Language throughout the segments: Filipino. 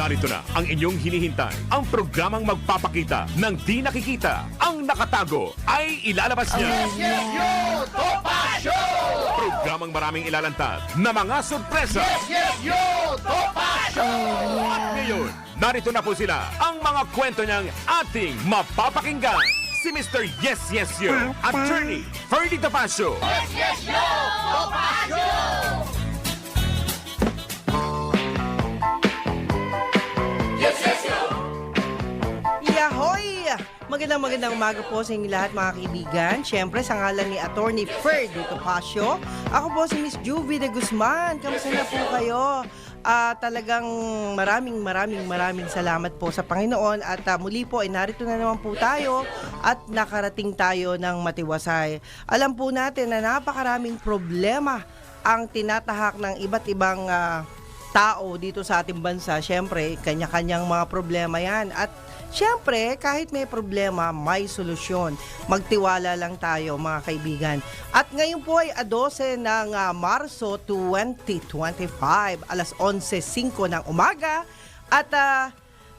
Narito na ang inyong hinihintay. Ang programang magpapakita ng di nakikita. Ang nakatago ay ilalabas niya. Programang maraming ilalantad na mga sorpresa. At ngayon, narito na po sila, ang mga kwento niyang ating mapapakinggan. Si Mr. Yes, Yes, Yo, Attorney Ferdy Topacio. Yahoy! Magandang umaga po sa inyo lahat mga kaibigan. Siyempre sa ngalan ni Attorney Ferdy Topacio, ako po si Miss Juvie de Guzman. Kamusta na po kayo? Talagang maraming salamat po sa Panginoon at muli po ay narito na naman po tayo at nakarating tayo ng matiwasay. Alam po natin na napakaraming problema ang tinatahak ng iba't ibang tao dito sa ating bansa. Siyempre, kanya-kanyang mga problema yan. At siyempre, kahit may problema, may solusyon. Magtiwala lang tayo, mga kaibigan. At ngayon po ay 12 ng Marso 2025, alas 11:05 ng umaga. At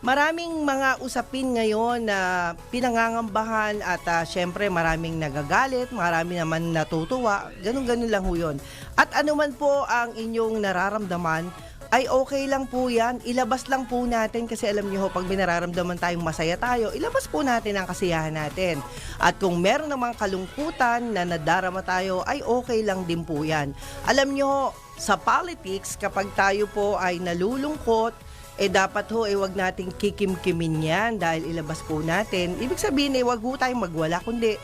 maraming mga usapin ngayon na pinangangambahan at siyempre maraming nagagalit, marami naman natutuwa. Ganun lang ho yun. At anuman po ang inyong nararamdaman, ay okay lang po yan. Ilabas lang po natin kasi alam niyo ho, pag binararamdaman tayong masaya tayo, ilabas po natin ang kasiyahan natin. At kung meron namang kalungkutan na nadarama tayo, ay okay lang din po yan. Alam niyo ho, sa politics, kapag tayo po ay nalulungkot, dapat ho, wag nating kikimkimin yan dahil ilabas po natin. Ibig sabihin, wag ho tayong magwala, kundi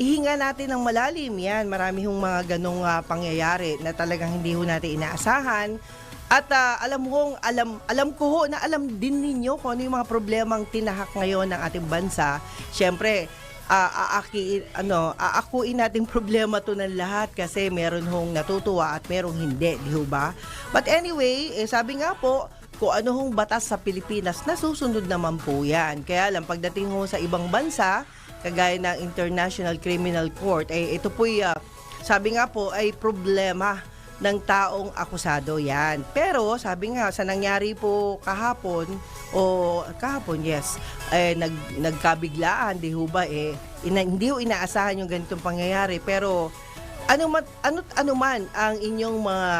ihinga natin ng malalim yan. Marami hong mga ganong pangyayari na talagang hindi ho natin inaasahan. At alam ko ho na alam din ninyo kung ano yung mga problemang tinahak ngayon ng ating bansa. Siyempre, aakuin natin problema to ng lahat kasi meron hong natutuwa at merong hindi, di ho ba? But anyway, sabi nga po, kung ano hong batas sa Pilipinas, nasusunod naman po yan. Kaya lang, pagdating ho sa ibang bansa, kagaya ng International Criminal Court, ito po'y, sabi nga po, ay problema ng taong akusado yan. Pero, sabi nga, sa nangyari po kahapon, yes, nagkabiglaan, di ho ba, hindi ho inaasahan yung ganitong pangyayari. Pero, ano man ang inyong mga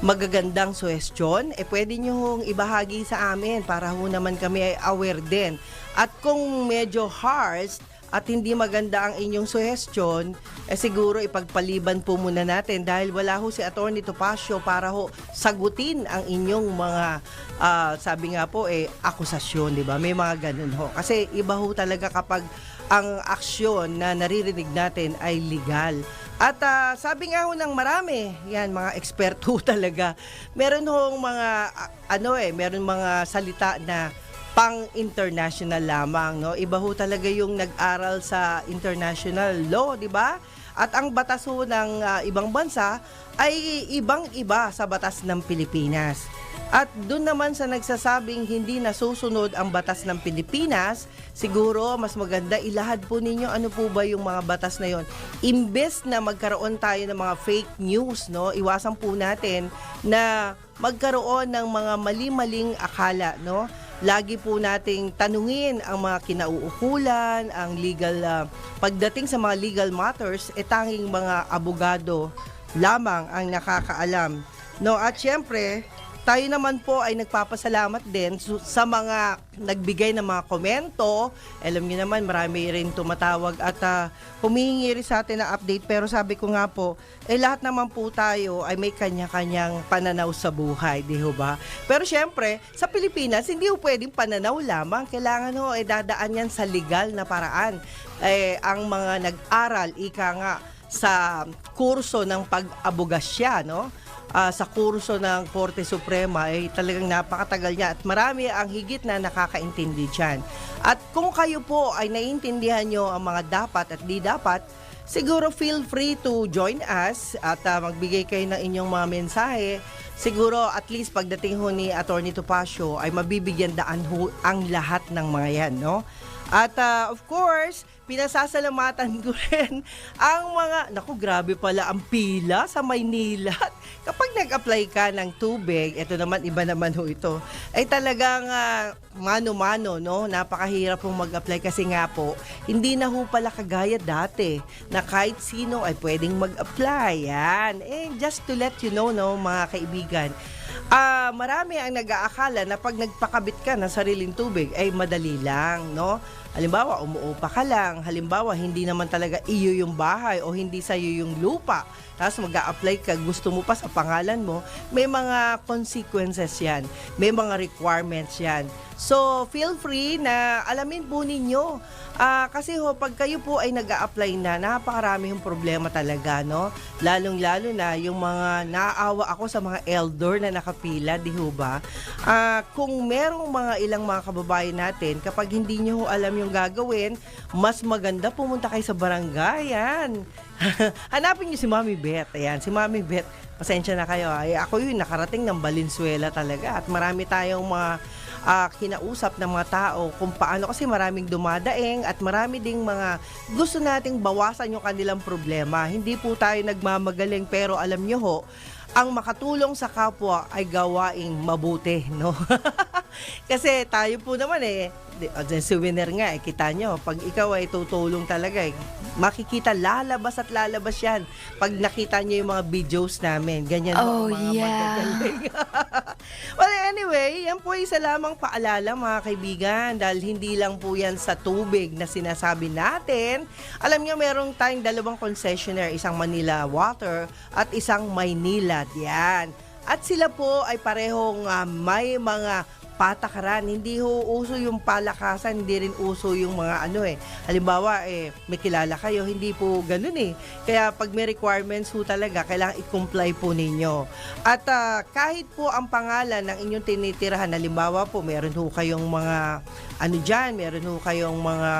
magagandang suhestyon, pwede nyo hong ibahagi sa amin para ho naman kami ay aware din. At kung medyo harsh at hindi maganda ang inyong suhestyon, siguro ipagpaliban po muna natin dahil wala ho si Attorney Topacio para ho sagutin ang inyong mga, sabi nga po, akusasyon, di ba? May mga ganun ho. Kasi iba ho talaga kapag ang aksyon na naririnig natin ay legal. At sabi nga ho ng marami, yan, mga eksperto talaga, meron hong mga, meron mga salita na pang-international lamang, no? Iba ho talaga yung nag-aral sa international law, di ba? At ang batas ho ng ibang bansa ay ibang-iba sa batas ng Pilipinas. At doon naman sa nagsasabing hindi nasusunod ang batas ng Pilipinas, siguro mas maganda ilahad po ninyo ano po ba yung mga batas na yon. Imbes na magkaroon tayo ng mga fake news, no? Iwasan po natin na magkaroon ng mga mali-maling akala, no? Lagi po nating tanungin ang mga kinauukulan, ang legal, pagdating sa mga legal matters, tanging mga abogado lamang ang nakakaalam. No, at syempre, tayo naman po ay nagpapasalamat din sa mga nagbigay ng mga komento. Alam niyo naman, marami rin tumatawag at humihingi rin sa atin na update. Pero sabi ko nga po, lahat naman po tayo ay may kanya-kanyang pananaw sa buhay, di ho ba? Pero syempre, sa Pilipinas, hindi ho pwedeng pananaw lamang. Kailangan ho, dadaan yan sa legal na paraan. Ang mga nag-aral, ika nga, sa kurso ng pag-abogasya, no? Sa kurso ng Korte Suprema ay talagang napakatagal niya at marami ang higit na nakakaintindi dyan. At kung kayo po ay naiintindihan nyo ang mga dapat at di dapat, siguro feel free to join us at magbigay kayo ng inyong mga mensahe siguro at least pagdating ho ni Attorney Topacio ay mabibigyan daan ho ang lahat ng mga yan, no? At of course, pinasasalamatan ko rin ang mga, naku grabe pala ang pila sa Maynila. Kapag nag-apply ka ng tubig, ito naman, iba naman ho ito, ay talagang mano-mano, no? Napakahirap pong mag-apply kasi nga po, hindi na ho pala kagaya dati na kahit sino ay pwedeng mag-apply. Yan. And just to let you know, no, mga kaibigan, marami ang nag-aakala na pag nagpakabit ka ng sariling tubig ay madali lang, no? Halimbawa, umuupa ka lang. Halimbawa, hindi naman talaga iyo yung bahay o hindi sa'yo yung lupa. Tapos mag-a-apply ka, gusto mo pa sa pangalan mo, may mga consequences yan. May mga requirements yan. So, feel free na alamin po ninyo. Kasi ho, pag kayo po ay nag-a-apply na, napakarami yung problema talaga, no? Lalong-lalo na yung mga naaawa ako sa mga elder na nakapila, di ho ba? Kung merong mga ilang mga kababayan natin, kapag hindi nyo ho alam yung gagawin, mas maganda pumunta kayo sa barangay, yan. Hanapin niyo si Mami Beth. Ayan, si Mami Beth. Pasensya na kayo. Ay, ako yun, nakarating ng Valenzuela talaga. At marami tayong mga kinausap ng mga tao kung paano, kasi maraming dumadaing at marami ding mga gusto nating bawasan yung kanilang problema. Hindi po tayo nagmamagaling, pero alam nyo ho, ang makatulong sa kapwa ay gawaing mabuti, no? Kasi tayo po naman si winner nga, kita nyo, pag ikaw ay tutulong talaga, makikita lalabas at lalabas yan. Pag nakita nyo yung mga videos namin, ganyan Oh, mga yeah. magagaling. Well, anyway, yan po isa lamang paalala mga kaibigan, dahil hindi lang po yan sa tubig na sinasabi natin. Alam nyo, merong tayong dalawang concessionaire, isang Manila Water at isang Maynilad. Yan. At sila po ay parehong may mga patakaran. Hindi ho uso yung palakasan, hindi rin uso yung mga halimbawa may kilala kayo, hindi po ganun. Kaya pag may requirements ho talaga, kailangan i-comply po ninyo. At kahit po ang pangalan ng inyong tinitirahan, halimbawa po meron ho kayong mga meron ho kayong mga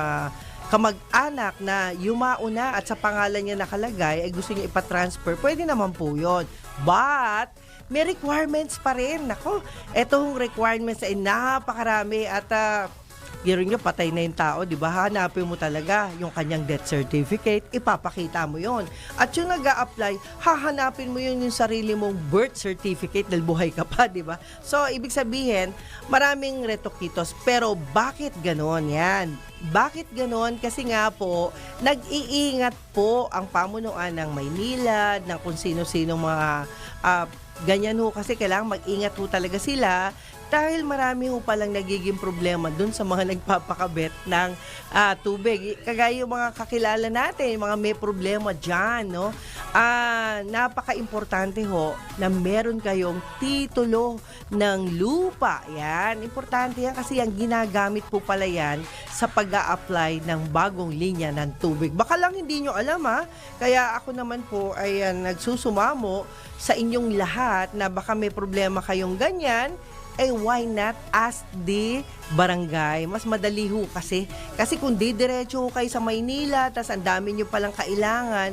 kamag-anak na yumauna at sa pangalan niya nakalagay ay gusto niya ipatransfer, pwede naman po yun. But may requirements pa rin. Nako, etong requirements ay napakarami at giro nyo, patay na yung tao, di ba? Hanapin mo talaga yung kanyang death certificate, ipapakita mo yon. At yung nag-a-apply, hahanapin mo yun yung sarili mong birth certificate dahil buhay ka pa, di ba? So, ibig sabihin, maraming retokitos. Pero bakit ganon yan? Bakit ganon? Kasi nga po, nag-iingat po ang pamunuan ng Maynila, ng kung sino-sino mga ganyan ho, kasi kailangan mag-ingat ho talaga sila dahil marami ho palang nagiging problema dun sa mga nagpapakabit ng tubig. Kagaya yung mga kakilala natin, yung mga may problema dyan, no? Napaka-importante ho na meron kayong titulo ng lupa. Yan, importante yan kasi yung ginagamit po pala yan sa pag-a-apply ng bagong linya ng tubig. Baka lang hindi nyo alam kaya ako naman po ay nagsusumamo sa inyong lahat na baka may problema kayong ganyan, why not ask the barangay? Mas madali ho kasi. Kasi kung didiretso ho kayo sa Maynila, tas ang dami nyo palang kailangan,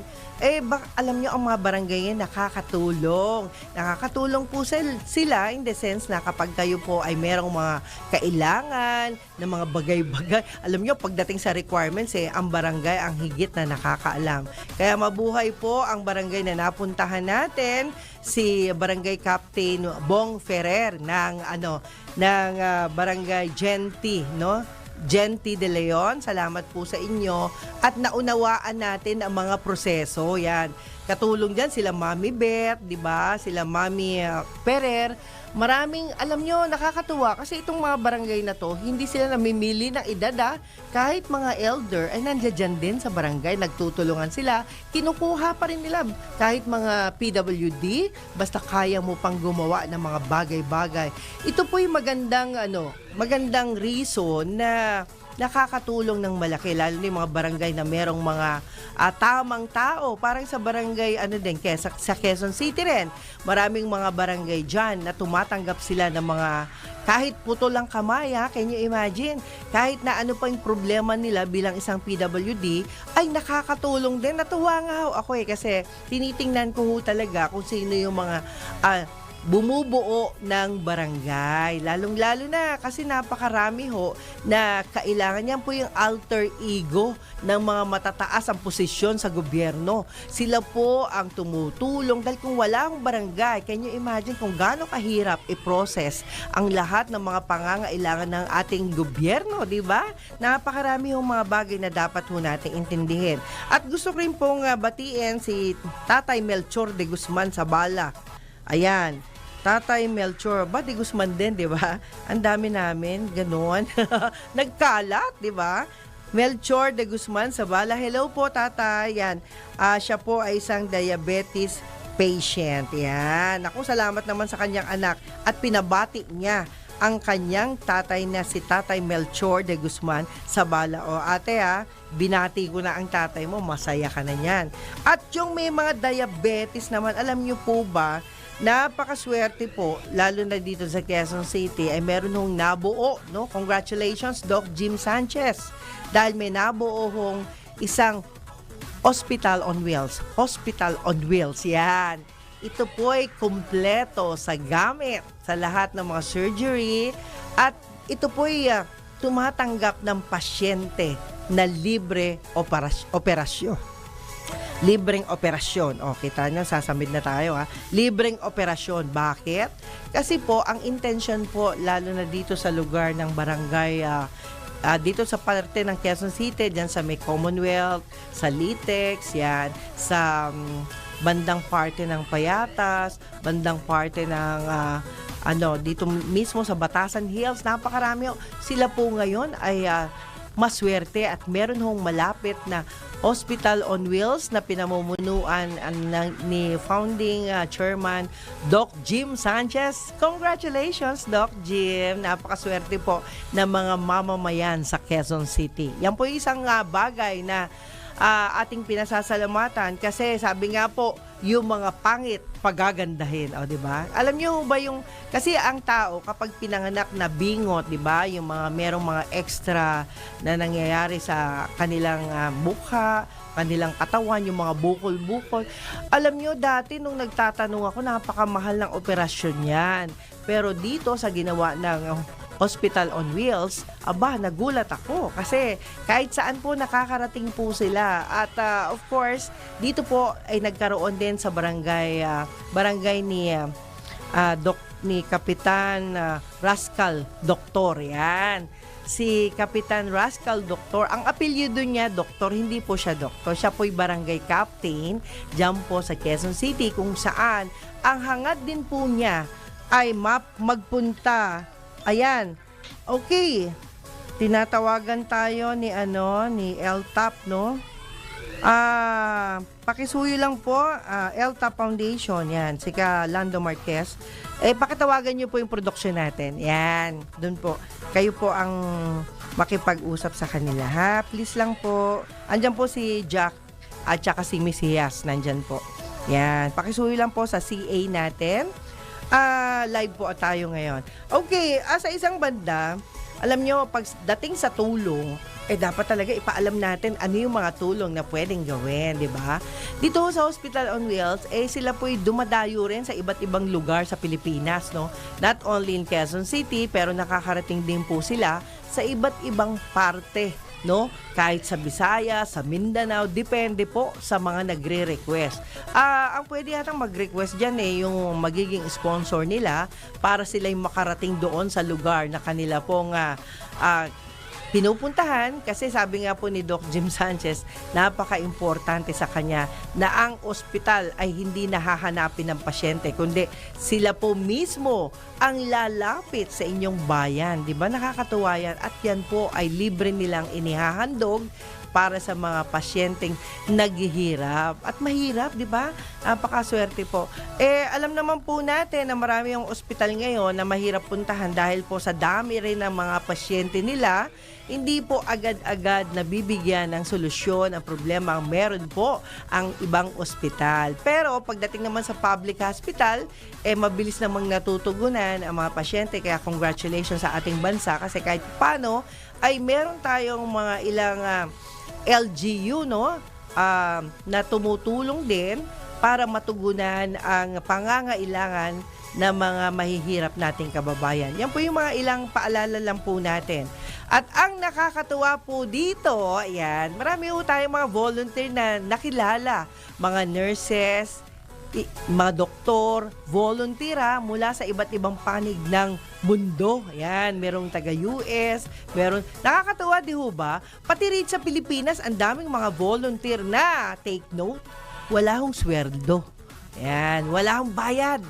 alam nyo, ang mga barangay yan nakakatulong. Nakakatulong po sila in the sense na kapag kayo po ay merong mga kailangan ng mga bagay-bagay. Alam nyo, pagdating sa requirements, ang barangay ang higit na nakakaalam. Kaya mabuhay po ang barangay na napuntahan natin, si Barangay Captain Bong Ferrer ng Barangay Genti, no? Genti de Leon, salamat po sa inyo at naunawaan natin ang mga proseso. Yan. Katulong diyan sila Mami Beth, 'di ba? Sila Mami Ferrer. Maraming, alam nyo, nakakatuwa kasi itong mga barangay na to, hindi sila namimili ng edad kahit mga elder ay nandiyan din sa barangay, nagtutulungan sila, kinukuha pa rin nila kahit mga PWD, basta kaya mo pang gumawa ng mga bagay-bagay. Ito po yung magandang reason na nakakatulong ng malaki, lalo na yung mga barangay na merong mga tamang tao. Parang sa barangay, sa Quezon City rin, maraming mga barangay dyan na tumatanggap sila ng mga kahit puto lang kamay, can you imagine? Kahit na ano pa yung problema nila bilang isang PWD, ay nakakatulong din. Natuwa nga ako kasi tinitingnan ko talaga kung sino yung mga bumubuo ng barangay. Lalong-lalo na kasi napakarami ho na kailangan yan po yung alter ego ng mga matataas ang posisyon sa gobyerno. Sila po ang tumutulong dahil kung wala ang barangay, can you imagine kung gaano kahirap i-process ang lahat ng mga pangangailangan ng ating gobyerno, di ba? Napakarami hong mga bagay na dapat ho nating intindihin. At gusto ko rin pong batiin si Tatay Melchor de Guzman sa Bala. Ayan. Tatay Melchor, ba di Guzman din, di ba? Ang dami namin, ganoon. Nagkalat, di ba? Melchor de Guzman sa Bala. Hello po, tatay. Yan. Siya po ay isang diabetes patient. Yan. Ako, salamat naman sa kanyang anak at pinabati niya ang kanyang tatay na si Tatay Melchor de Guzman sa Bala. O ate binati ko na ang tatay mo, masaya ka na yan. At yung may mga diabetes naman, alam niyo po ba, napakaswerte po, lalo na dito sa Quezon City, ay meron hong nabuo, no? Congratulations, Doc Jim Sanchez. Dahil may nabuo hong isang hospital on wheels. Hospital on wheels, yan. Ito po ay kumpleto sa gamit sa lahat ng mga surgery at ito po ay tumatanggap ng pasyente na libre operasyon. Libreng operasyon. O, kita nyo, sasamid na tayo Libreng operasyon. Bakit? Kasi po, ang intention po, lalo na dito sa lugar ng barangay, dito sa parte ng Quezon City, dyan sa may Commonwealth, sa Litex, yan, sa bandang parte ng Payatas, bandang parte ng dito mismo sa Batasan Hills, napakarami. Sila po ngayon ay maswerte at meron hong malapit na Hospital on Wheels na pinamumunuan ni founding chairman Doc Jim Sanchez. Congratulations, Doc Jim. Napakaswerte po ng mga mamamayan sa Quezon City. Yan po isang bagay na ating pinasasalamatan kasi sabi nga po, yung mga pangit pagagandahin, di ba? Alam niyo ba yung kasi ang tao kapag pinanganak na bingot, di ba? Yung mga merong mga extra na nangyayari sa kanilang mukha, kanilang katawan, yung mga bukol-bukol. Alam niyo dati nung nagtatanong ako, napakamahal ng operasyon 'yan. Pero dito sa ginawa ng Hospital on Wheels, nagulat ako kasi kahit saan po nakakarating po sila at of course dito po ay nagkaroon din sa barangay ni Kapitan Rascal Doktor, yan. Si Kapitan Rascal Doktor, ang apelyido niya Doktor, hindi po siya doktor, siya po'y barangay captain diyan po sa Quezon City kung saan ang hangad din po niya ay magpunta. Ayan. Okay. Tinatawagan tayo ni LTAP, no? Pakisuyo lang po, LTAP Foundation, yan, si Lando Marquez. Pakitawagan niyo po yung production natin. Yan, dun po. Kayo po ang makipag-usap sa kanila, ha? Please lang po. Andyan po si Jack at saka si Miss Hias, nandyan po. Yan, pakisuyo lang po sa CA natin. Live po tayo ngayon. Okay, sa isang banda, alam nyo, pagdating sa tulong, dapat talaga ipaalam natin ano yung mga tulong na pwedeng gawin, di ba? Dito sa Hospital on Wheels, sila po'y dumadayo rin sa iba't ibang lugar sa Pilipinas, no? Not only in Quezon City, pero nakakarating din po sila sa iba't ibang parte, no? Kahit sa Visayas, sa Mindanao, depende po sa mga nagre-request. Ang pwede yatang mag-request dyan yung magiging sponsor nila para sila'y makarating doon sa lugar na kanila pong pinupuntahan kasi sabi nga po ni Doc Jim Sanchez, napaka-importante sa kanya na ang ospital ay hindi nahahanapin ng pasyente kundi sila po mismo ang lalapit sa inyong bayan. Di ba? Nakakatuwa yan at yan po ay libre nilang inihahandog para sa mga pasyenteng naghihirap. At mahirap, di ba? Napakaswerte po. Alam naman po natin na marami yung ospital ngayon na mahirap puntahan dahil po sa dami rin ng mga pasyente nila, hindi po agad-agad nabibigyan ng solusyon ang problema ang meron po ang ibang ospital. Pero pagdating naman sa public hospital, mabilis namang natutugunan ang mga pasyente. Kaya congratulations sa ating bansa kasi kahit paano ay meron tayong mga ilang LGU, no? Na tumutulong din para matugunan ang pangangailangan na mga mahihirap nating kababayan. Yan po yung mga ilang paalala lang po natin. At ang nakakatuwa po dito, ayan, marami po tayong mga volunteer na nakilala, mga nurses, mga doktor, volunteer mula sa iba't ibang panig ng mundo. Ayan, merong taga-US, meron, nakakatuwa di ho ba? Pati rin sa Pilipinas, ang daming mga volunteer na, take note, wala hong sweldo. Ayan, wala hong bayad.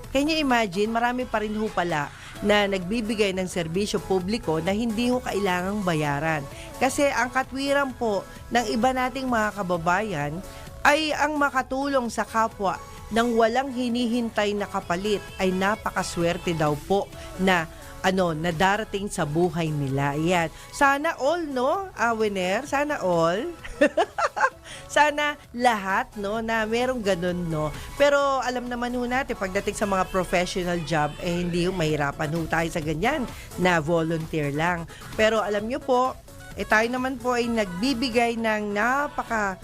Can you imagine, marami pa rin ho pala na nagbibigay ng serbisyo publiko na hindi ho kailangang bayaran. Kasi ang katwiran po ng iba nating mga kababayan ay ang makatulong sa kapwa nang walang hinihintay na kapalit ay napakaswerte daw po na na darating sa buhay nila. Yan. Sana all, no? Winner, sana all. Sana lahat, no, na merong ganun, no. Pero alam naman ho natin, pagdating sa mga professional job, hindi ho mahirapan ho tayo sa ganyan na volunteer lang. Pero alam nyo po, tayo naman po ay nagbibigay ng napaka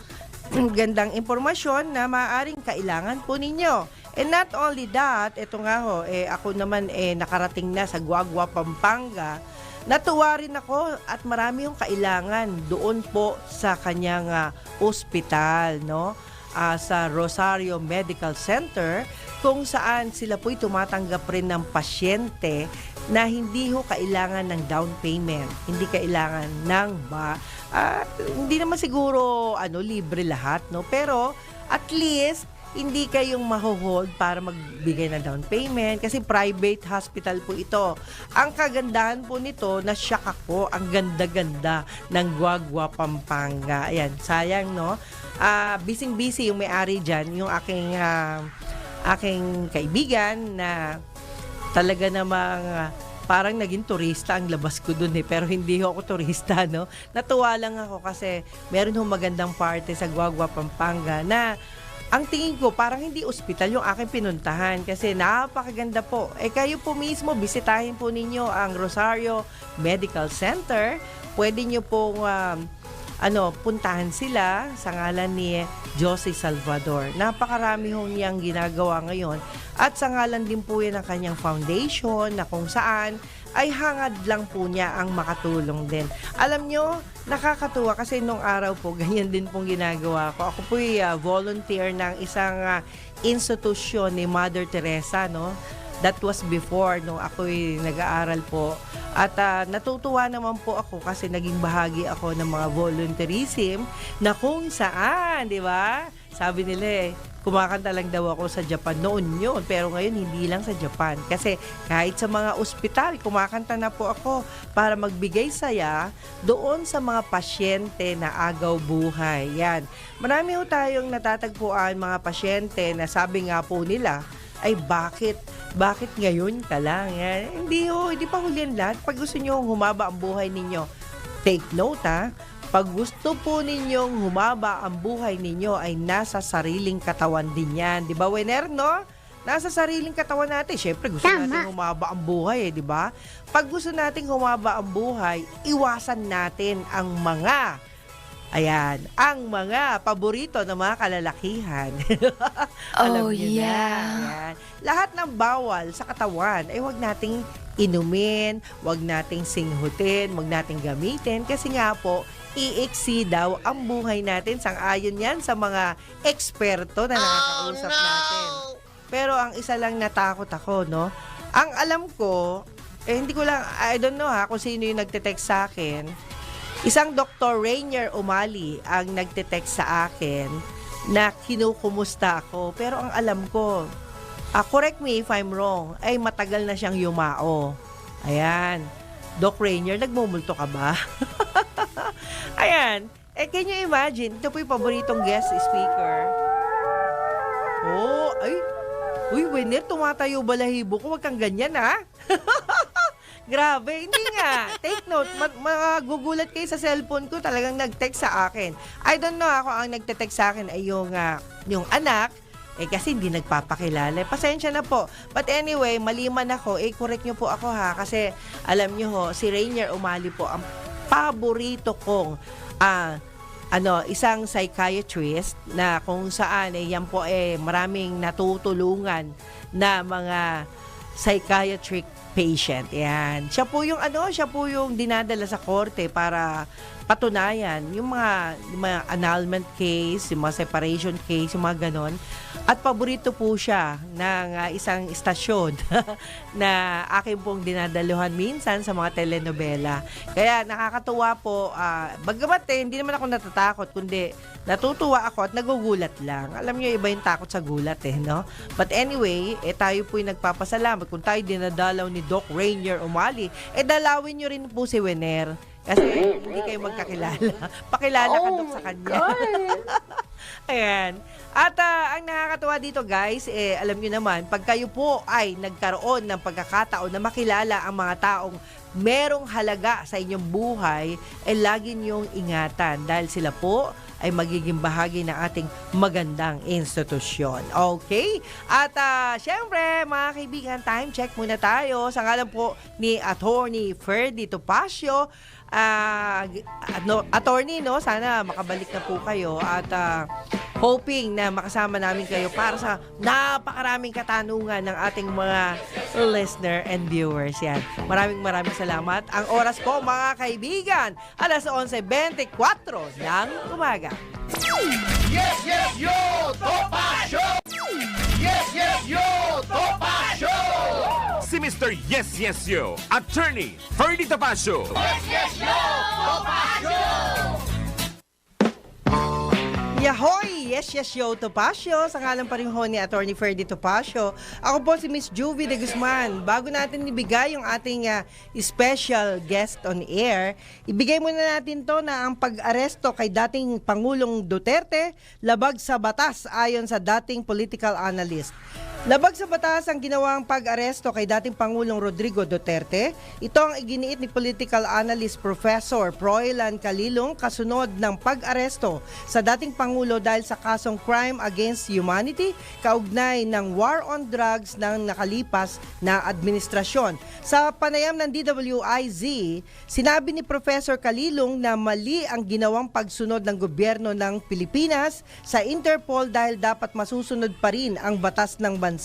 gandang impormasyon na maaaring kailangan po ninyo. And not only that, ito nga ho, ako naman nakarating na sa Guagua, Pampanga. Natuwa rin ako at marami yung kailangan doon po sa kanyang ospital, no? Sa Rosario Medical Center, kung saan sila po'y tumatanggap rin ng pasyente na hindi ho kailangan ng down payment, hindi kailangan ng hindi naman siguro libre lahat, no? Pero at least hindi kayong maho-hold para magbigay ng down payment kasi private hospital po ito. Ang kagandahan po nito, na-shock ako, ang ganda-ganda ng Guagua, Pampanga. Ayan, sayang, no? Busy-busy yung may-ari dyan, yung aking kaibigan na talaga namang parang naging turista ang labas ko dun pero hindi ako turista, no? Natuwa lang ako kasi meron hong magandang party sa Guagua, Pampanga na ang tingin ko, parang hindi ospital yung aking pinuntahan kasi napakaganda po. Kayo po mismo, bisitahin po ninyo ang Rosario Medical Center. Pwede nyo pong puntahan sila sa ngalan ni Jose Salvador. Napakarami hong niyang ginagawa ngayon. At sa ngalan din po yan ng kanyang foundation na kung saan ay hangad lang po niya ang makatulong din. Alam nyo, nakakatuwa kasi nung araw po, ganyan din pong ginagawa ko. Ako po'y volunteer ng isang institusyon ni Mother Teresa, no? That was before, no? Ako'y nag-aaral po. At natutuwa naman po ako kasi naging bahagi ako ng mga volunteerism na kung saan, di ba? Sabi nila kumakanta lang daw ako sa Japan noon yun. Pero ngayon, hindi lang sa Japan. Kasi kahit sa mga ospital, kumakanta na po ako para magbigay saya doon sa mga pasyente na agaw buhay. Yan. Marami ho tayong natatagpuan mga pasyente na sabi nga po nila, ay bakit ngayon ka lang? Yan. Hindi pa huli ang lahat. Pag gusto nyo humaba ang buhay ninyo, take note Pag gusto po ninyong humaba ang buhay ninyo ay nasa sariling katawan din yan. Di ba, Wener, no? Nasa sariling katawan natin. Siyempre, gusto natin humaba ang buhay, di ba? Pag gusto nating humaba ang buhay, iwasan natin ang mga paborito ng mga kalalakihan. Alam niyo na. Ayan. Lahat ng bawal sa katawan ay huwag nating inumin, huwag nating singhutin, huwag nating gamitin kasi nga po, iiksi daw ang buhay natin. Sang-ayon yan sa mga eksperto na nakakausap natin. Pero ang isa lang natakot ako, no? Ang alam ko, hindi ko lang, I don't know kung sino yung nagte-text sa akin. Isang Dr. Rainier Umali ang nagte-text sa akin na kinukumusta ako. Pero ang alam ko, correct me if I'm wrong, ay matagal na siyang yumao. Ayan. Doc Rainier, nagmumulto ka ba? Ayan. Can you imagine? Ito po yung paboritong guest speaker. Uy, Winner, tumatayo balahibo ko. Huwag kang ganyan, Grabe, hindi nga. Take note, magugulat kayo sa cellphone ko, talagang nag-text sa akin. I don't know ako ang nagte-text sa akin ay yung anak, kasi hindi nagpapakilala. Pasensya na po. But anyway, maliman ako, correct nyo po ako kasi alam nyo si Rainier Umali po ang paborito kong isang psychiatrist na kung saan yan po maraming natutulungan na mga psychiatric patient. Yan. Siya po yung dinadala sa korte para patunayan yung mga annulment case, yung mga separation case, yung mga ganon. At paborito po siya ng isang istasyon na akin pong dinadaluhan minsan sa mga telenovela. Kaya nakakatuwa po, bagamat hindi naman ako natatakot, kundi natutuwa ako at nagugulat lang. Alam niyo, iba yung takot sa gulat no? But anyway, tayo po yung nagpapasalamat. Kung tayo dinadalaw ni Doc Rainier Umali, dalawin niyo rin po si Wener. Kasi hindi kayo magkakilala. Pakilala ka Doc sa kanya. Ayan. At ang nakakatuwa dito guys, alam niyo naman, pag kayo po ay nagkaroon ng pagkakataon na makilala ang mga taong merong halaga sa inyong buhay, lagi niyong ingatan dahil sila po ay magiging bahagi ng ating magandang institusyon. Okay? At syempre, mga kaibigan, time check muna tayo. Sa ngalan po ni Attorney Ferdy Topacio, attorney, no? Sana makabalik na po kayo at hoping na makasama namin kayo para sa napakaraming katanungan ng ating mga listener and viewers. Yan. Maraming salamat. Ang oras po, mga kaibigan, alas 11:24 ng umaga. Yes, yes, yo, Topacio! Yes, yes, yo, Topacio! Si Mr. Yes, Yes, Yo, Attorney Ferdy Topacio. Yes, yes, yo, Topacio! Yahoy! Yes, yes, yo, Topacio. Sa ngalan pa rin ho ni Attorney Ferdy Topacio. Ako po si Miss Juvie de Guzman. Bago natin ibigay yung ating special guest on air, ibigay muna natin to na ang pag-aresto kay dating Pangulong Duterte labag sa batas ayon sa dating political analyst. Labag sa batas ang ginawang pag-aresto kay dating Pangulong Rodrigo Duterte. Ito ang iginiit ni political analyst Professor Froilan Calilong kasunod ng pag-aresto sa dating Pangulo dahil sa kasong crime against humanity kaugnay ng war on drugs ng nakalipas na administrasyon. Sa panayam ng DWIZ, sinabi ni Professor Calilong na mali ang ginawang pagsunod ng gobyerno ng Pilipinas sa Interpol dahil dapat masusunod pa rin ang batas ng bansa.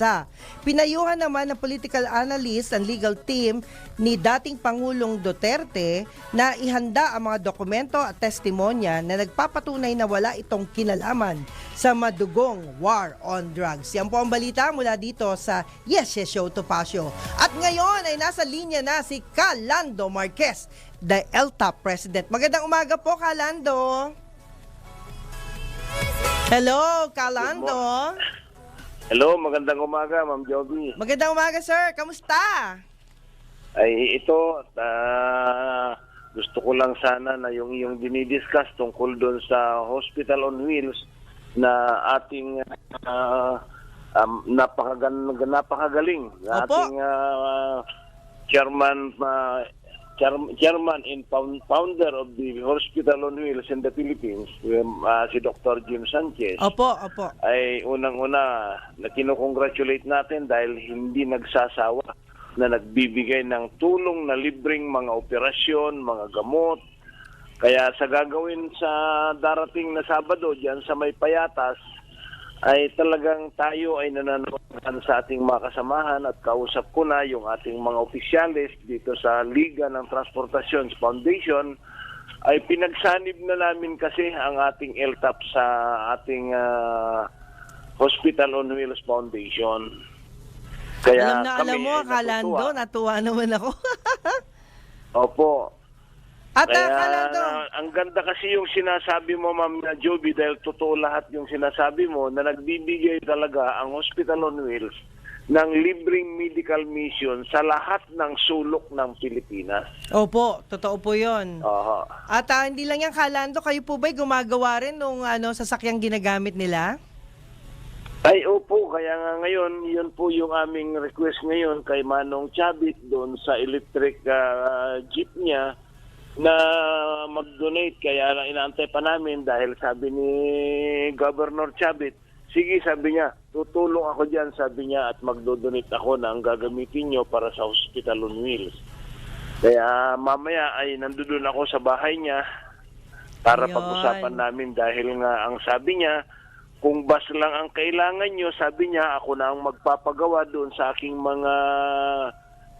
Pinayuhan naman ng political analyst ang legal team ni dating Pangulong Duterte na ihanda ang mga dokumento at testimonya na nagpapatunay na wala itong kinalaman sa madugong war on drugs. Yan po ang balita mula dito sa Yes, Yes Show Topacio. At ngayon ay nasa linya na si Calando Marquez, the LTAP President. Magandang umaga po, Calando. Hello, Calando. Hello, magandang umaga, Ma'am Joby. Magandang umaga, sir. Kamusta? Ay, ito, gusto ko lang sana na yung iyong dinidiscuss tungkol doon sa Hospital on Wheels na ating napakagaling na Opo. ating chairman and founder of the Hospital on Wheels in the Philippines, si Dr. Jim Sanchez. Opo. Ay unang-una na kinukongratulate natin dahil hindi nagsasawa na nagbibigay ng tulong na libreng mga operasyon, mga gamot. Kaya sa gagawin sa darating na Sabado diyan sa May Payatas ay talagang tayo ay nananawagan sa ating mga kasamahan at kausap ko na yung ating mga opisyalis dito sa Liga ng Transportations Foundation ay pinagsanib na namin kasi ang ating LTAP sa ating Hospital on Wheels Foundation. Kaya alam mo, Calando, natuwa naman ako. Opo. At Kaya Calando, ang ganda kasi yung sinasabi mo, Ma'am Joby, dahil totoo lahat yung sinasabi mo na nagbibigay talaga ang Hospital on Wheels ng libreng medical mission sa lahat ng sulok ng Pilipinas. opo, totoo po yun. Aha. At hindi lang yan, Calando, kayo po ba'y gumagawa rin nung sasakyang ginagamit nila? Ay, opo. Kaya nga ngayon, yun po yung aming request ngayon kay Manong Chabit doon sa electric jeep niya na mag-donate. Kaya inaantay pa namin dahil sabi ni Governor Chabit, sige, sabi niya, tutulong ako dyan, sabi niya, at mag-donate ako na ang gagamitin nyo para sa Hospital on Wheels. Kaya mamaya ay nandoon ako sa bahay niya para Ayun. pag-usapan namin dahil nga ang sabi niya, kung bus lang ang kailangan nyo, sabi niya, ako na ang magpapagawa doon sa aking mga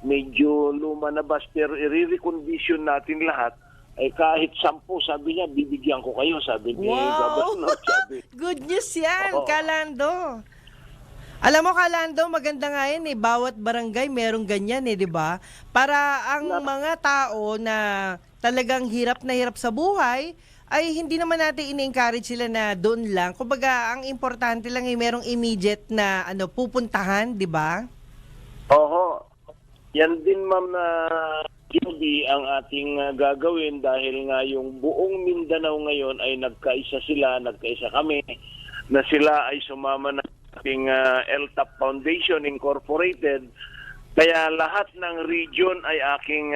medyo luma na bus. Pero i-recondition natin lahat. Ay kahit 10, sabi niya, bibigyan ko kayo, sabi ni Wow! Governor. Sabi. Good news yan, Oo. Kalando. Alam mo, Kalando, maganda nga yan eh. Bawat barangay merong ganyan eh, di ba? Para ang mga tao na talagang hirap na hirap sa buhay, ay hindi naman natin ini-encourage sila na doon lang. Kumbaga, ang importante lang ay merong immediate na pupuntahan, di ba? Oo. Yan din, ma'am, na hindi ang ating gagawin dahil nga yung buong Mindanao ngayon ay nagkaisa kami, na sila ay sumama na ating LTAP Foundation Incorporated. Kaya lahat ng region ay aking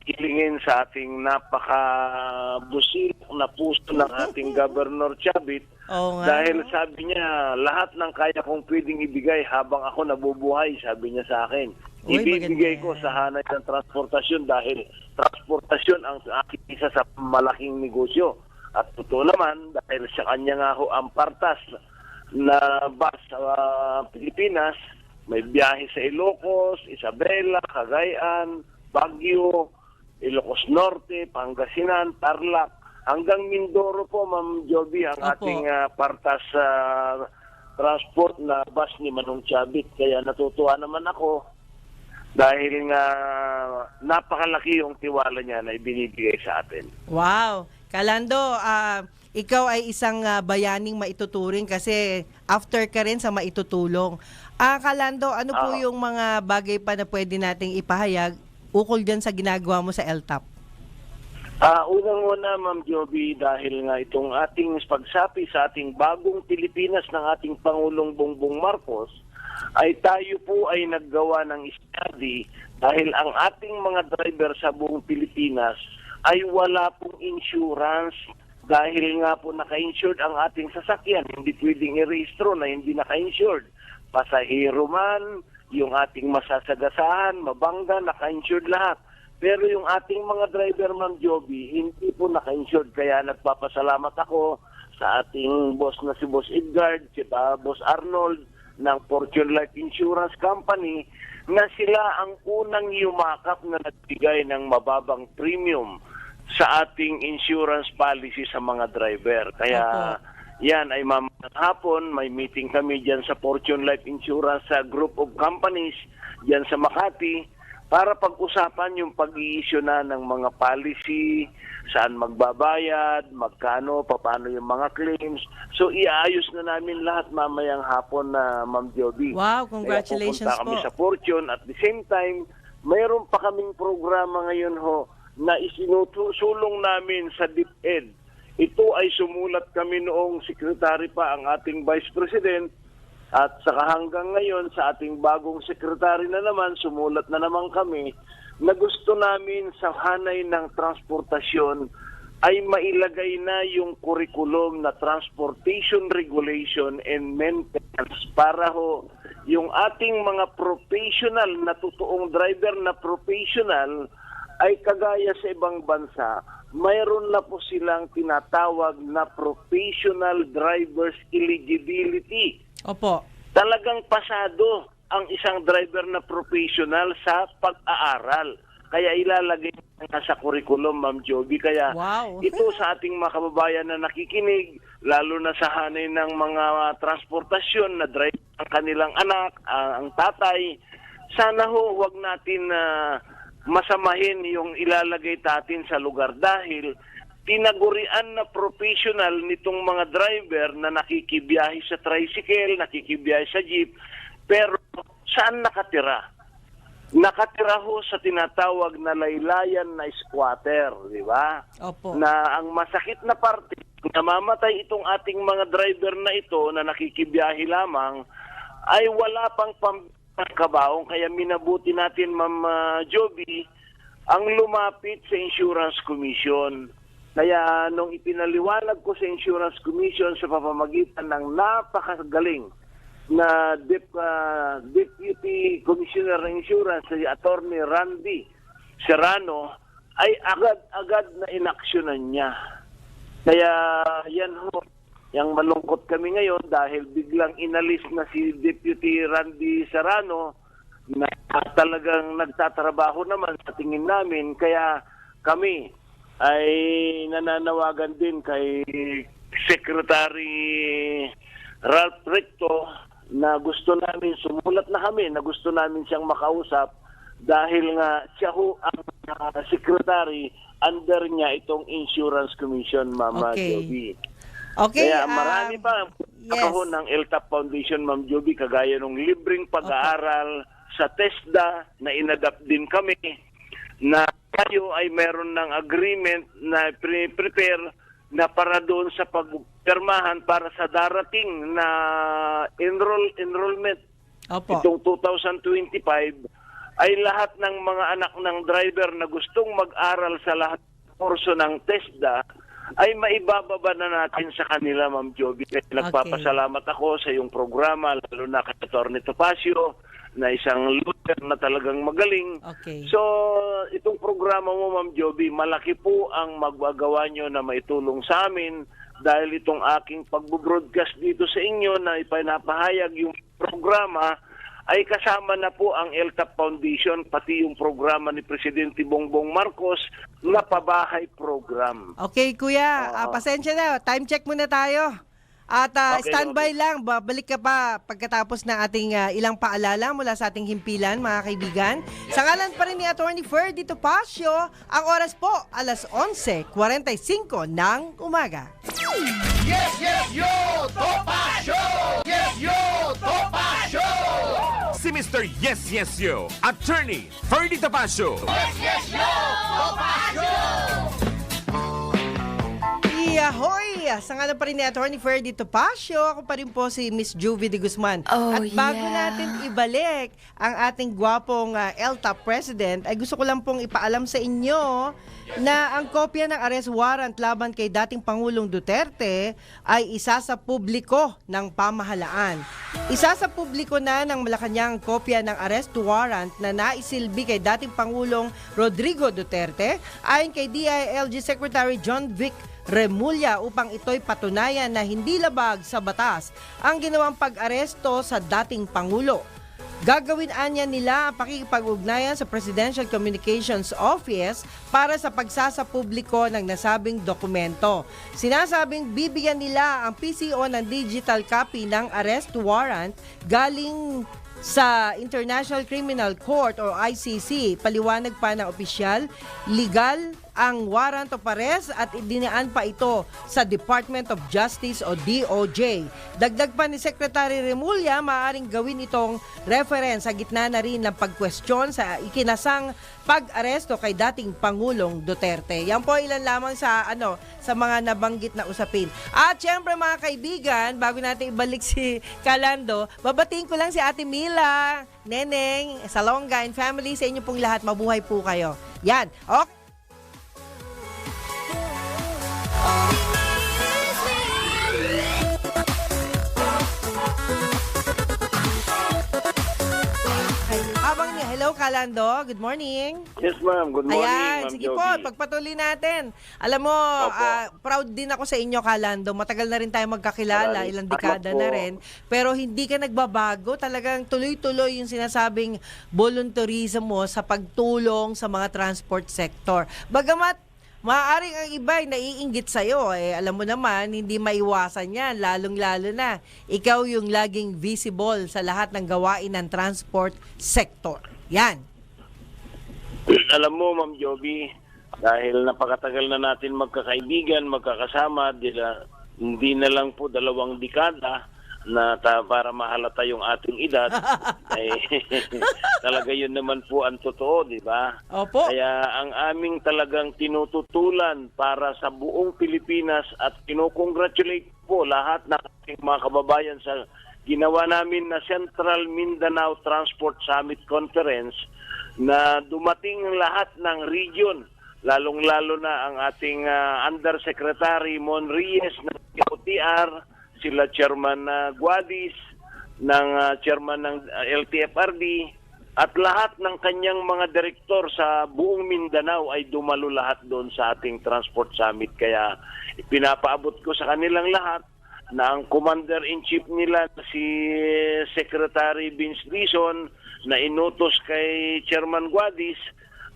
hilingin sa ating napaka-busil na puso ng ating Governor Chavit. Oo nga. Dahil sabi niya, lahat ng kaya kong pwedeng ibigay habang ako nabubuhay, sabi niya sa akin. Uy, Ibibigay maganda ko sa hanay ng transportasyon dahil transportasyon ang aking isa sa malaking negosyo. At totoo naman, dahil sa kanya nga ho ang partas na bus sa Pilipinas, may biyahe sa Ilocos, Isabela, Cagayan, Baguio, Ilocos Norte, Pangasinan, Tarlac, hanggang Mindoro po, Ma'am Joby, ang Opo. ating partas transport na bus ni Manong Chavit. Kaya natutuwa naman ako dahil nga napakalaki yung tiwala niya na ibinibigay sa atin. Wow. Kalando, ikaw ay isang bayaning maituturing kasi after ka rin sa maitutulong. Kalando, ano po yung mga bagay pa na pwede nating ipahayag ukol dyan sa ginagawa mo sa LTAP? Unang-una, Ma'am Joby, dahil nga itong ating pagsapi sa ating bagong Pilipinas ng ating Pangulong Bongbong Marcos, ay tayo po ay naggawa ng study dahil ang ating mga driver sa buong Pilipinas ay wala pong insurance dahil nga po naka-insured ang ating sasakyan. Hindi pwedeng i-rehistro na hindi naka-insured. Pasahero man, yung ating masasagasahan, mabangga, naka-insured lahat. Pero yung ating mga driver, Ma'am Joby, hindi po naka-insured. Kaya nagpapasalamat ako sa ating boss na si Boss Edgard, si Boss Arnold ng Fortune Life Insurance Company na sila ang unang yumakap na nagbigay ng mababang premium sa ating insurance policy sa mga driver. Kaya yan ay mamayang hapon, may meeting kami dyan sa Fortune Life Insurance sa group of companies dyan sa Makati para pag-usapan yung pag-i-issue na ng mga policy, saan magbabayad, magkano, paano yung mga claims. So iayos na namin lahat mamayang hapon na Ma'am Joby. Wow, congratulations Kaya pupunta kami po. sa Fortune. At the same time, mayroon pa kaming programa ngayon ho na isinusulong namin sa DepEd. Ito ay sumulat kami noong secretary pa ang ating Vice President at saka hanggang ngayon sa ating bagong secretary na naman, sumulat na naman kami na gusto namin sa hanay ng transportasyon ay mailagay na yung curriculum na transportation regulation and maintenance para ho yung ating mga professional na totoong driver na professional ay kagaya sa ibang bansa, mayroon na po silang tinatawag na professional driver's eligibility. Opo. Talagang pasado ang isang driver na professional sa pag-aaral. Kaya ilalagay na sa curriculum, Ma'am Joby. Kaya Wow. ito sa ating mga kababayan na nakikinig, lalo na sa hanay ng mga transportasyon na driver ang kanilang anak, ang tatay, sana ho wag natin masamahin yung ilalagay natin sa lugar dahil tinagurian na professional nitong mga driver na nakikibiyahe sa tricycle, nakikibiyahe sa jeep, pero saan nakatira? Nakatira ho sa tinatawag na laylayan na squatter, di ba? Opo. Na ang masakit na parte, namamatay itong ating mga driver na ito na nakikibiyahe lamang, ay wala pang pangkabaong. Kaya minabuti natin, Ma'am Joby, ang lumapit sa Insurance Commission. Kaya nung ipinaliwanag ko sa Insurance Commission sa pamamagitan ng napakagaling na Deputy Commissioner ng Insurance, si Attorney Randy Serrano, ay agad-agad na inaksyonan niya. Kaya yan ho, yung malungkot kami ngayon dahil biglang inalis na si Deputy Randy Serrano na talagang nagtatrabaho naman sa tingin namin. Kaya kami ay nananawagan din kay Secretary Ralph Recto na gusto namin, sumulat na kami na gusto namin siyang makausap dahil nga siya ho ang secretary, under niya itong Insurance Commission, Ma'am Joby. Okay. Kaya marami pa ako ng LTAP Foundation, Ma'am Joby, kagaya ng libreng pag-aaral sa TESDA na inadapt din kami na tayo ay meron ng agreement na prepare na para doon sa pagpirmahan para sa darating na enrollment. Opo. Itong 2025 ay lahat ng mga anak ng driver na gustong mag-aral sa lahat ng kurso ng TESDA ay maibababa na natin sa kanila, Ma'am Joby. Nagpapasalamat ako sa iyong programa, lalo na kay Atty. Topacio, na isang lawyer na talagang magaling. Okay. So, itong programa mo, Ma'am Joby, malaki po ang magagawa nyo na maitulong sa amin dahil itong aking pag-broadcast dito sa inyo na ipinapahayag yung programa ay kasama na po ang LTAP Foundation, pati yung programa ni Presidente Bongbong Marcos na pabahay program. Okay, kuya. Pasensya na. Time check muna tayo. At standby lang. Babalik ka pa pagkatapos ng ating ilang paalala mula sa ating himpilan, mga kaibigan. Sa ngalan pa rin ni Atty. Ferdy Topacio, ang oras po, alas 11:45 ng umaga. Yes, yes, yo! Topacio! Yes, yo! Topacio! Si Mr. Yes, Yes, Yo, Attorney Ferdy Topacio. Yes, yes, yo! Topacio! Yahoy! Sa ngalan pa rin ni Atty. Ferdy Topacio, ako pa rin po si Miss Juvie de Guzman. Oh, At bago yeah. natin ibalik ang ating gwapong LTAP President, ay gusto ko lang pong ipaalam sa inyo na ang kopya ng arrest warrant laban kay dating Pangulong Duterte ay isa sa publiko ng pamahalaan. Isa sa publiko na ng Malacanang kopya ng arrest warrant na naisilbi kay dating Pangulong Rodrigo Duterte ayon kay DILG Secretary John Vic Remulla upang ito'y patunayan na hindi labag sa batas ang ginawang pag-aresto sa dating Pangulo. Gagawin anya nila ang pakikipag-ugnayan sa Presidential Communications Office para sa pagsasapubliko ng nasabing dokumento. Sinasabing bibigyan nila ang PCO ng digital copy ng arrest warrant galing sa International Criminal Court o ICC. Paliwanag pa ng opisyal, legal ang warrant of arrest at idinaan pa ito sa Department of Justice o DOJ. Dagdag pa ni Secretary Remulla, maaaring gawin itong reference sa gitna na rin ng pagkwestiyon sa ikinasang pag-aresto kay dating Pangulong Duterte. Yan po ilan lamang sa mga nabanggit na usapin. At syempre mga kaibigan, bago natin ibalik si Calando, babatiin ko lang si Ate Mila, Neneng, Salonga and family, sa inyo pong lahat, mabuhay po kayo. Yan. Okay. Hello, Calando. Good morning. Yes, ma'am. Good morning, Ayan, Ma'am sige Joby. po, pagpatuloy natin. Alam mo, proud din ako sa inyo, Calando. Matagal na rin tayo magkakilala, Maraming ilang salamat dekada po. na rin. Pero hindi ka nagbabago. Talagang tuloy-tuloy yung sinasabing volunteerism mo sa pagtulong sa mga transport sector. Bagamat maaaring ang iba ay naiinggit sa'yo. Alam mo naman, hindi maiwasan yan. Lalong-lalo na, ikaw yung laging visible sa lahat ng gawain ng transport sector. Yan. Alam mo, Ma'am Joby, dahil napakatagal na natin magkakaibigan, magkakasama, hindi na lang po 2 dekada na para mahalata yung ating edad, ay talaga yun naman po ang totoo, di ba? Opo. Kaya ang aming talagang tinututulan para sa buong Pilipinas at kinukongratulate po lahat ng ating mga kababayan sa ginawa namin na Central Mindanao Transport Summit Conference na dumating lahat ng region, lalong-lalo na ang ating Undersecretary Mon Reyes ng OTR, sila Chairman Guadis, ng Chairman ng LTFRD, at lahat ng kanyang mga direktor sa buong Mindanao ay dumalo lahat doon sa ating Transport Summit. Kaya pinapaabot ko sa kanilang lahat na ang Commander-in-Chief nila si Secretary Vince Dizon na inutos kay Chairman Guadis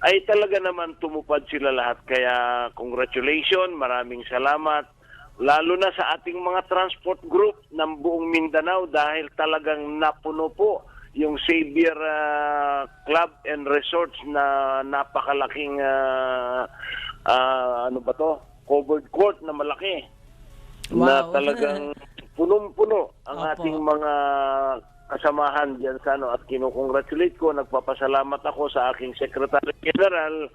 ay talaga naman tumupad sila lahat. Kaya congratulations, maraming salamat. Lalo na sa ating mga transport group ng buong Mindanao dahil talagang napuno po yung Xavier Club and Resorts na napakalaking covered court na malaki. Wow. Na talagang punong-puno ang Opo. ating mga kasamahan diyan sa at kinukongratulate ko, nagpapasalamat ako sa aking Secretary General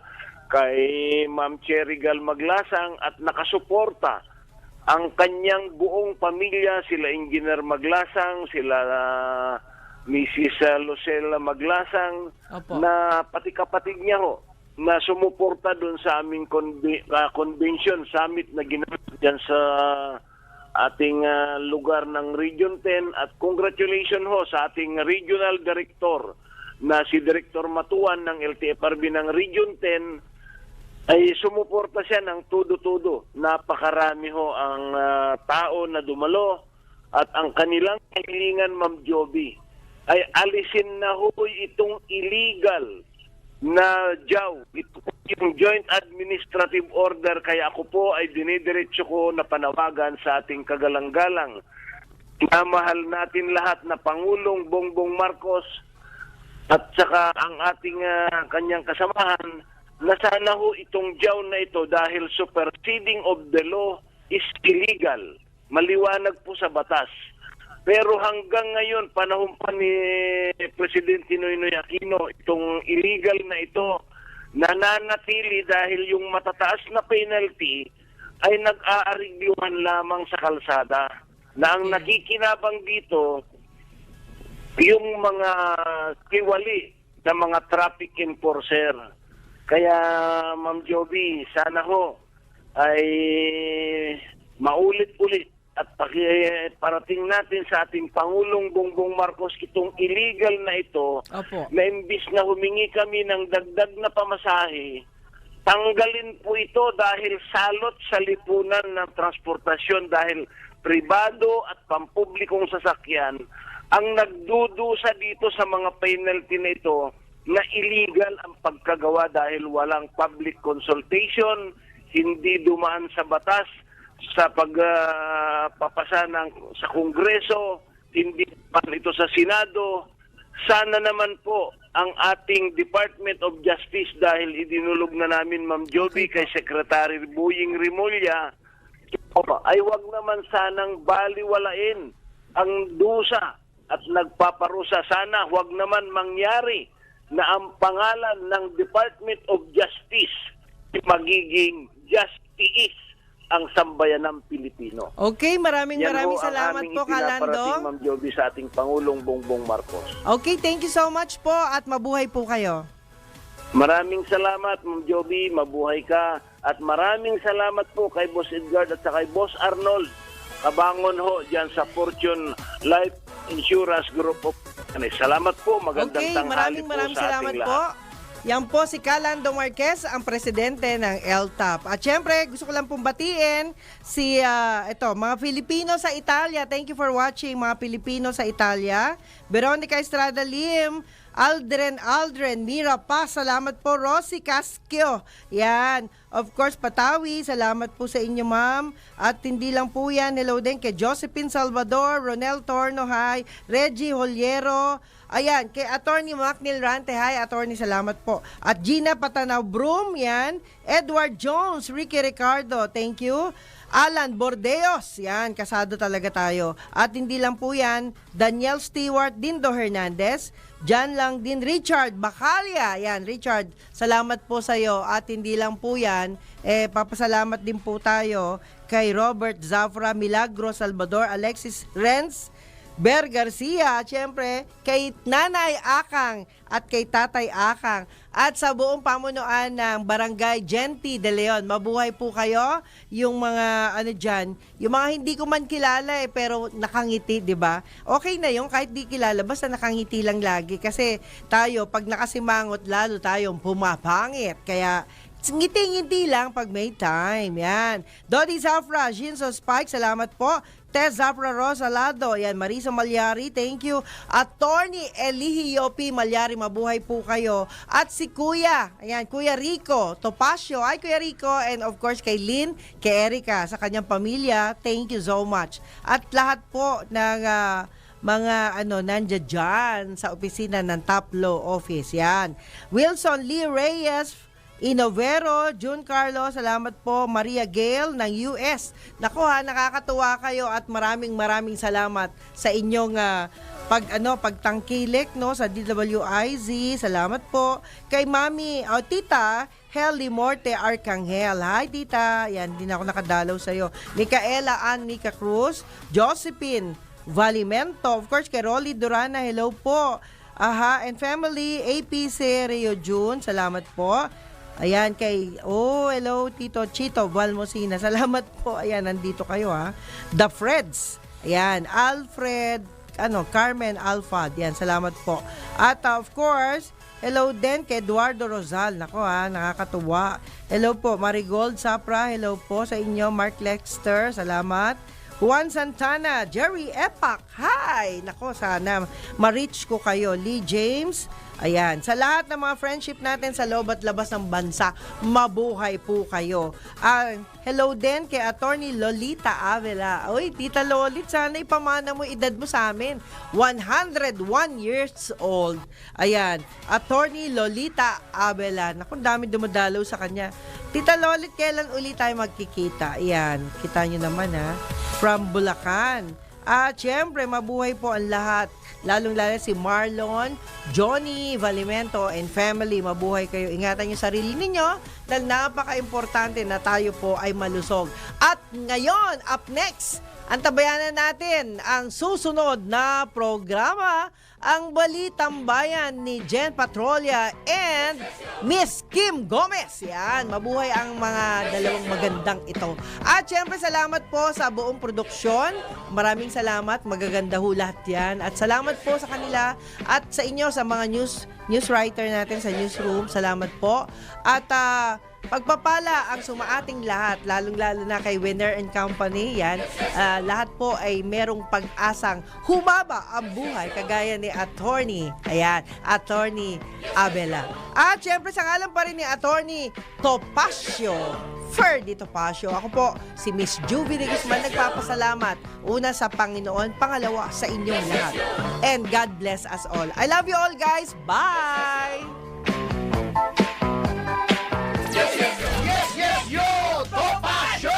kay Ma'am Cherry Gal Maglasang at nakasuporta ang kanyang buong pamilya, sila Engineer Maglasang, sila Mrs. Lucella Maglasang, Opo. na pati kapatid niya ho, na sumuporta doon sa aming convention summit na ginanap dyan sa ating lugar ng Region 10. At congratulations ho sa ating Regional Director na si Director Matuan ng LTFRB ng Region 10. Ay sumuporta siya ng todo-todo. Napakarami ho ang tao na dumalo at ang kanilang kahilingan, Ma'am Joby, ay alisin na ho itong illegal na JAW, ito yung Joint Administrative Order. Kaya ako po ay dinidiretso ko na panawagan sa ating kagalang-galang na mahal natin lahat na Pangulong Bongbong Marcos at saka ang ating kanyang kasamahan na sana ho itong JAW na ito dahil superseding of the law is illegal. Maliwanag po sa batas. Pero hanggang ngayon, panahon pa ni Presidente Noynoy Aquino, itong illegal na ito, nananatili dahil yung matataas na penalty ay nag-aarigluhan lamang sa kalsada. Na ang nakikinabang dito, yung mga kiwali na mga traffic enforcer. Kaya, Ma'am Joby, sana ho ay maulit-ulit at parating natin sa ating Pangulong Bongbong Marcos itong illegal na ito. Opo. Na imbis na humingi kami ng dagdag na pamasahe, tanggalin po ito dahil salot sa lipunan ng transportasyon dahil pribado at pampublikong sasakyan ang nagdudusa dito sa mga penalty na ito na illegal ang pagkagawa dahil walang public consultation, hindi dumaan sa batas, sa pagpapasa sa Kongreso, hindi pa ito sa Senado. Sana naman po ang ating Department of Justice dahil idinulog na namin, Ma'am Joby, kay Secretary Buying Rimulya, ay wag naman sanang baliwalain ang dusa at nagpaparusa. Sana wag naman mangyari na ang pangalan ng Department of Justice magiging justice ang sambayanang Pilipino. Okay, maraming Yan ho ang salamat aming po, ipinaparating, Kalandong. Ma'am Joby, sa ating Pangulong Bongbong Marcos. Okay, thank you so much po at mabuhay po kayo. Maraming salamat, Ma'am Joby. Mabuhay ka. At maraming salamat po kay Boss Edgar at sa kay Boss Arnold Kabangon ho dyan sa Fortune Life Insurance Group of Companies. Salamat po. Magandang Okay, tanghali po maraming sa salamat ating po. lahat. Yan po si Calando Marquez, ang presidente ng LTAP. At syempre, gusto ko lang pong batiin mga Filipino sa Italia. Thank you for watching, mga Pilipino sa Italia. Veronica Estrada Lim, Aldren, Mira Paz, salamat po. Rosie Casquio, yan. Of course, Patawi, salamat po sa inyo, ma'am. At hindi lang po yan, hello din kay Josephine Salvador, Ronel Tornohay, Reggie Holiero, ayan, kay Attorney Macnil Rante, hi, Attorney, salamat po. At Gina Patanaw Broom, yan. Edward Jones, Ricky Ricardo, thank you. Alan Bordeos, yan, kasado talaga tayo. At hindi lang po yan, Daniel Stewart, Dindo Hernandez, John lang din, Richard Bacalia, yan, Richard, salamat po sa iyo. At hindi lang po yan, papasalamat din po tayo kay Robert Zafra, Milagro Salvador, Alexis Renz, Ber Garcia, syempre, kay Nanay Akang at kay Tatay Akang, at sa buong pamunuan ng Barangay Genti de Leon. Mabuhay po kayo, yung mga ano dyan, yung mga hindi ko man kilala pero nakangiti, di ba? Okay na yung kahit di kilala, basta nakangiti lang lagi. Kasi tayo, pag nakasimangot, lalo tayong pumapangit. Kaya, ngiti-ngiti lang pag may time. Yan. Dodi Zafra, Jinso Spike, salamat po. Tez Zafra Rosalado, yan, Marisa Malyari, thank you. Attorney Elihio P. Malyari, mabuhay po kayo. At si Kuya, ayan, Kuya Rico Topacio, ay Kuya Rico, and of course kay Lynn, kay Erica, sa kanyang pamilya, thank you so much. At lahat po ng mga nandiyan dyan sa opisina ng Top Law Office, yan. Wilson Lee Reyes, Inovero, June Carlo, salamat po. Maria Gale ng US. Naku nakakatuwa kayo at maraming salamat sa inyong pagtangkilik no sa DWIZ. Salamat po kay Mami Tita Heli Morte Arcangel. Hi Tita. Yan, din ako nakadalaw sa iyo. Micaela Ann Nica Cruz, Josephine Valimento, of course kay Rolly Durana. Hello po. Aha, and family, APC Rio June. Salamat po. Ayan, hello, Tito Chito Valmosina. Salamat po. Ayan, nandito kayo ha. The Freds. Ayan, Alfred, Carmen Alfad. Ayan, salamat po. At of course, hello din kay Eduardo Rosal. Nako nakakatuwa. Hello po, Marigold Sapra. Hello po sa inyo, Mark Lexter. Salamat. Juan Santana, Jerry Epak. Hi! Nako, sana ma-reach ko kayo. Lee James. Ayan, sa lahat ng mga friendship natin sa loob at labas ng bansa, mabuhay po kayo. Hello din kay Attorney Lolita Avila. Uy, Tita Lolit, sana ipamana mo edad mo sa amin. 101 years old. Ayan, Attorney Lolita Avila. Naku, dami dumadalaw sa kanya. Tita Lolit, kailan ulit tayo magkikita? Ayan, kita nyo naman ha. From Bulacan. At syempre, mabuhay po ang lahat. Lalong-lalo si Marlon, Johnny, Valimento, and family. Mabuhay kayo. Ingatan niyo sarili ninyo dahil napaka-importante na tayo po ay malusog. At ngayon, up next, antabayanan natin ang susunod na programa, ang Balitang Bayan ni Jen Patrolia and Miss Kim Gomez. Yan, mabuhay ang mga dalawang magandang ito. At syempre, salamat po sa buong produksyon. Maraming salamat, magaganda ho lahat yan. At salamat po sa kanila at sa inyo, sa mga news writer natin sa newsroom. Salamat po. At pagpapala ang sumaating lahat, lalong-lalo na kay Winner and Company. Yan, lahat po ay merong pag-asang humaba ang buhay, kagaya ni Attorney. Ayan, Attorney Abela. At syempre, sa ngalan pa rin ni Attorney Topacio, Ferdy Topacio. Ako po, si Miss Juvie de Guzman, nagpapasalamat. Una sa Panginoon, pangalawa sa inyong lahat. And God bless us all. I love you all, guys. Bye! Yes, yo, Topacio!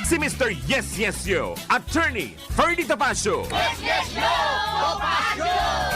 Si Mr. Yes, Yes, Yo, Attorney Ferdy Topacio. Yes, yo, Topacio!